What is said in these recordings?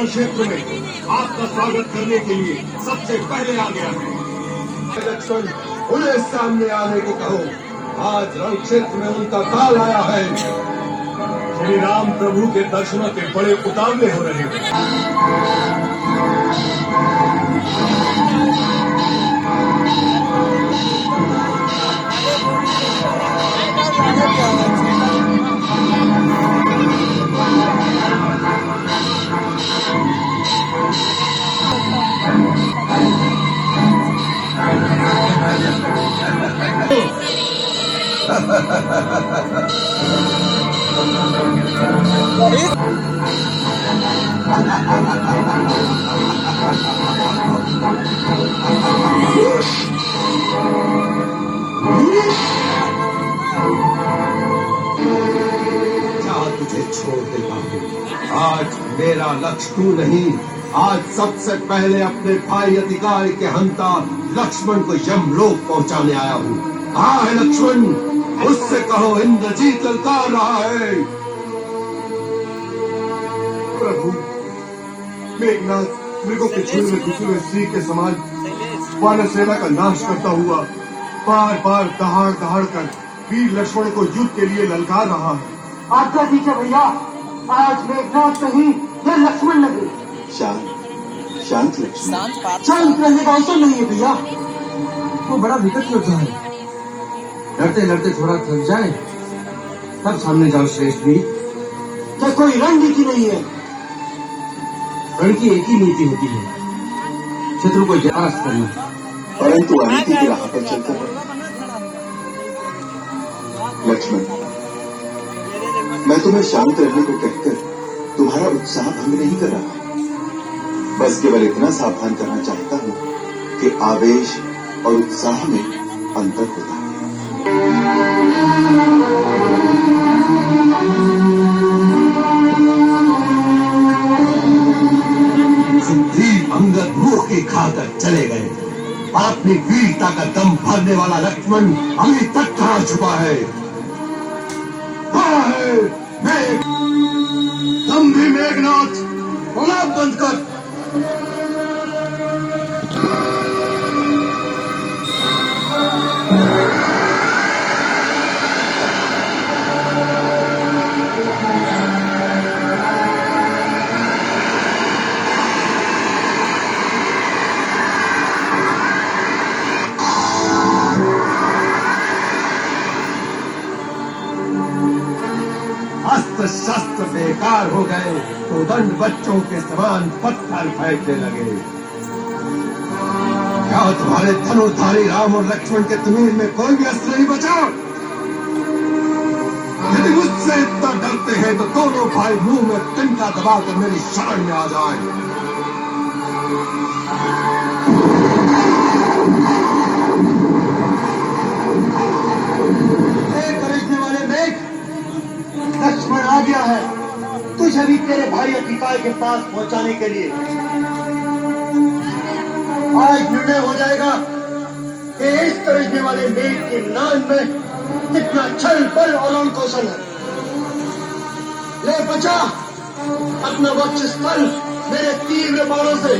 रण क्षेत्र में आपका स्वागत करने के लिए सबसे पहले आ गया है। लक्ष्मण, उन्हें सामने आने को कहो। आज रण क्षेत्र में उनका काल आया है। श्री राम प्रभु के दर्शनों के बड़े उतावले हो रहे हैं। तुझे छोड़ देता हूँ। आज मेरा लक्ष्य तू नहीं, आज सबसे पहले अपने भाई अधिकारी के हंता लक्ष्मण को यमलोक पहुंचाने आया हूँ। हाँ है लक्ष्मण, उससे कहो इंद्रजीत ललकार रहा है। प्रभु, मेघनाथ मृगों के झुंड में घुसे हुए सिंह के समान वानर सेना का नाश करता हुआ बार बार दहाड़ दहाड़ कर वीर लक्ष्मण को युद्ध के लिए ललकार रहा है। आज्ञा दीजिए भैया, आज मेघनाथ नहीं ये लक्ष्मण लगे। शांत लक्ष्मण, शांत रहने का अवसर नहीं है भैया। वो बड़ा विकट योद्धा है, लड़ते लड़ते थोड़ा थक जाए तब सामने जाओ श्रेष्ठ भी। क्या कोई रणनीति नहीं है? रण की एक ही नीति होती है, शत्रु को परास्त करना। परंतु अनीति की राह पर चलता है। लक्ष्मण, मैं तुम्हें शांत रहने को कहकर तुम्हारा उत्साह भंग नहीं कर रहा, बस केवल इतना सावधान करना चाहता हूँ कि आवेश और उत्साह में अंतर होता है। सुग्रीव अंगद मुंह की खाकर चले गए। अपनी वीरता का दम भरने वाला लक्ष्मण अभी तक कहाँ छुपा है? तुम भी मेघनाथ, गुलाब बंद कर। अस्त्र शस्त्र बेकार हो गए तो दंड बच्चों के समान पत्थर फेंकने लगे। क्या तुम्हारे धनुधारी राम और लक्ष्मण के तुमीर में कोई भी अस्त्र नहीं बचा? यदि मुझसे इतना डरते हैं तो दोनों भाई मुंह में तिनका दबाकर मेरी शरण में आ जाए। लक्ष्मण आ गया है तुझे भी तेरे भाई अधिकार के पास पहुंचाने के लिए। आज निर्णय हो जाएगा कि इस तरह वाले मेघ के नान में कितना छल बल और कौशल है। ले बचा अपना वक्ष स्थल मेरे तीव्र बाणों से।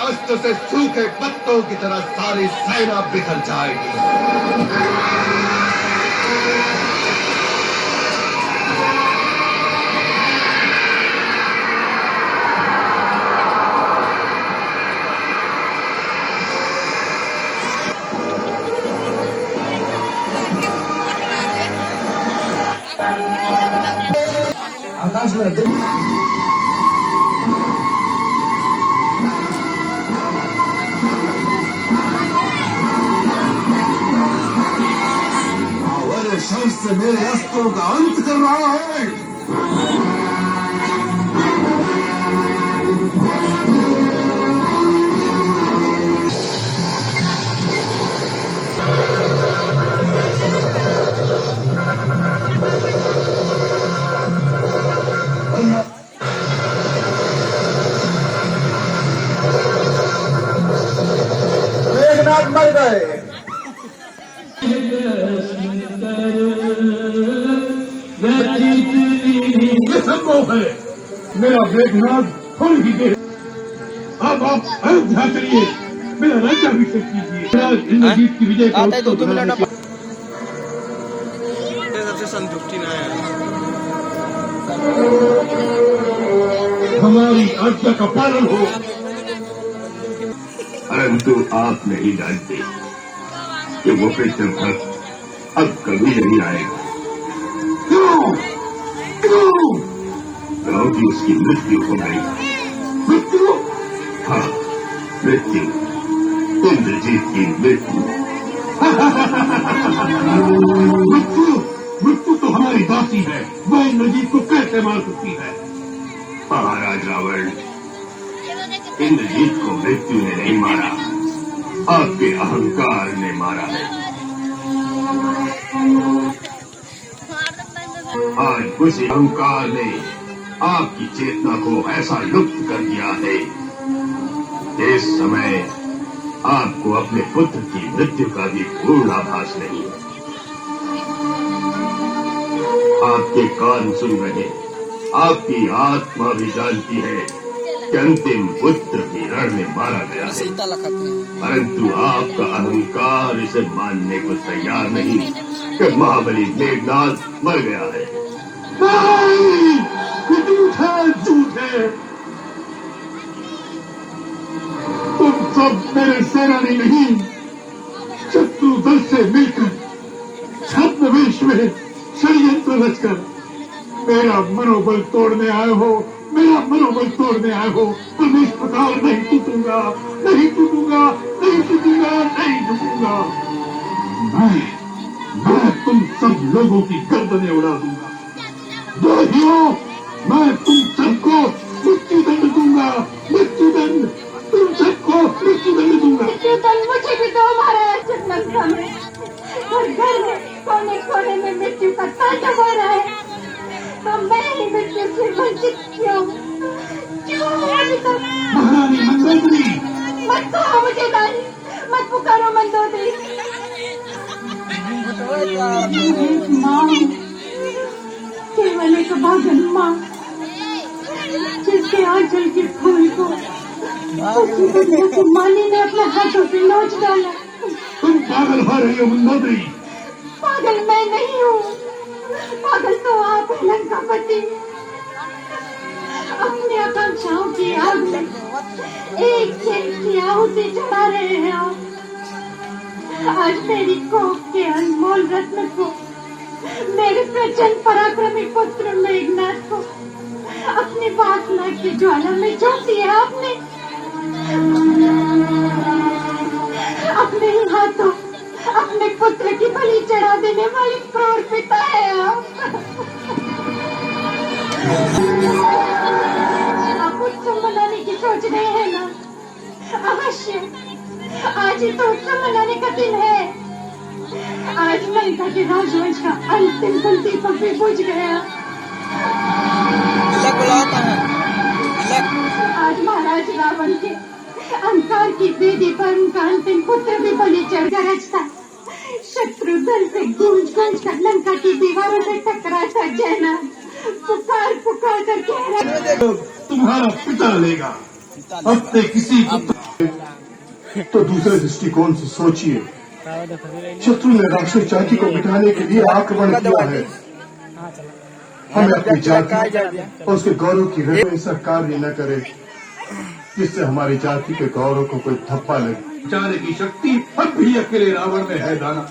अस्त्र से सूखे पत्तों की तरह सारी सेना बिखर जाएगी। आकाश मेरा दिल पावर शब्द से मेरे अस्त्रों का अंत कर रहा है। मेघनाथ मर गए। ये संभव है। मेरा मेघनाथ थोड़ी ही देर। अब आप अयोध्या चलिए, मेरा राज्याभिषेक कीजिए। मेरा इंद्रजीत की विजय का उत्सव मनाने के- सबसे संतुष्टि ना है। हमारी आज्ञा का पालन हो। परंतु आप नहीं जानते कि वो कृष्ण भक्त अब कभी नहीं आएगा। क्यों? क्यों? क्योंकि उसकी मृत्यु हो गई। मृत्यु? हाँ, मृत्यु। इंद्रजीत की मृत्यु। मृत्यु मृत्यु तो हमारी दासी है। वह इंद्रजीत को कैसे मार सकती है? महाराज रावण, इंद्रजीत को मृत्यु ने नहीं मारा, आपके अहंकार ने मारा है। आज उसी अहंकार ने आपकी चेतना को ऐसा लुप्त कर दिया है कि इस समय आपको अपने पुत्र की मृत्यु का भी पूर्ण आभास नहीं है। आपके कान सुन रहे, आपकी आत्मा भी जानती है कि अंतिम पुत्र भी रण में मारा गया है, परंतु आपका अहंकार इसे मानने को तैयार नहीं कि महाबली मेघनाथ मर गया है। नहीं, ये झूठ है, झूठ है। तुम सब मेरे सेनानी नहीं, शत्रु दल से मिलकर छद्मवेश में षड्यंत्र रचकर मेरा मनोबल तोड़ने आए हो। मेरा मनोबल तोड़ने आए हो, तो मैं इस प्रकार नहीं टूटूंगा, नहीं टूटूंगा, नहीं टूटूंगा, नहीं टूटूंगा। मैं तुम सब लोगों की गर्दनें उड़ा दूंगा। द्रोहियों, मैं तुम सबको मृत्युदंड दूंगा, मृत्युदंड। तुम सबको मृत्युदंड दूंगा। मृत्युदंड मुझे भी दो महाराज लंका में और घर में कोने कोने में मृत्यु का तांडव हो रहा है, तो मैं ही मृत्यु से वंचित क्यों? क्यों अभी तक? महारानी मंदोदरी, मत कहो मुझे रानी, मत पुकारो मंदोदरी। माँ, केवल एक भागन माँ, जिसके आंचल के फूल को उसकी दुनिया की माली ने अपने हाथों से नोच डाला। तुम पागल हो रही हो मंदोदरी। पागल मैं नहीं हूँ, पागल तो आप हैं लंकापति। अपनी आकांक्षाओं की आग में एक से की आहुति चढ़ा रहे हैं आप। आज मेरी कोख के अनमोल रत्न को, मेरे प्रचंड पराक्रमी पुत्र मेघनाथ को अपनी वासना की ज्वाला में झोंक दिया आपने। अपने ही हाथों अपने पुत्र की बलि चढ़ा देने वाले क्रूर पिता है आप। आप उत्सव मनाने की सोच रहे हैं ना? अवश्य, आज ही तो उत्सव मनाने का दिन है। आज लंका के राजवंश का अंतिम दीपक भी बुझ गया। आज महाराज रावण के अहंकार की वेदी पर उनका अंतिम पुत्र भी बलि चढ़ गरजता, शत्रु दल से गूंज गूंज कर लंका की दीवारों से टकराता जयना पुकार पुकार कर कह रहा, तुम्हारा पिता लेगा अपने किसी पुत्र। तो दूसरे दृष्टिकोण से सोचिए, शत्रु ने राक्षस जाति को मिटाने के लिए आक्रमण किया है। हमें अपनी जाति और उसके गौरव की रक्षा में ऐसा कार्य न करे जिससे हमारी जाति के गौरव को कोई धप्पा लगे। जाने की शक्ति अब भी अकेले रावण में है दाना।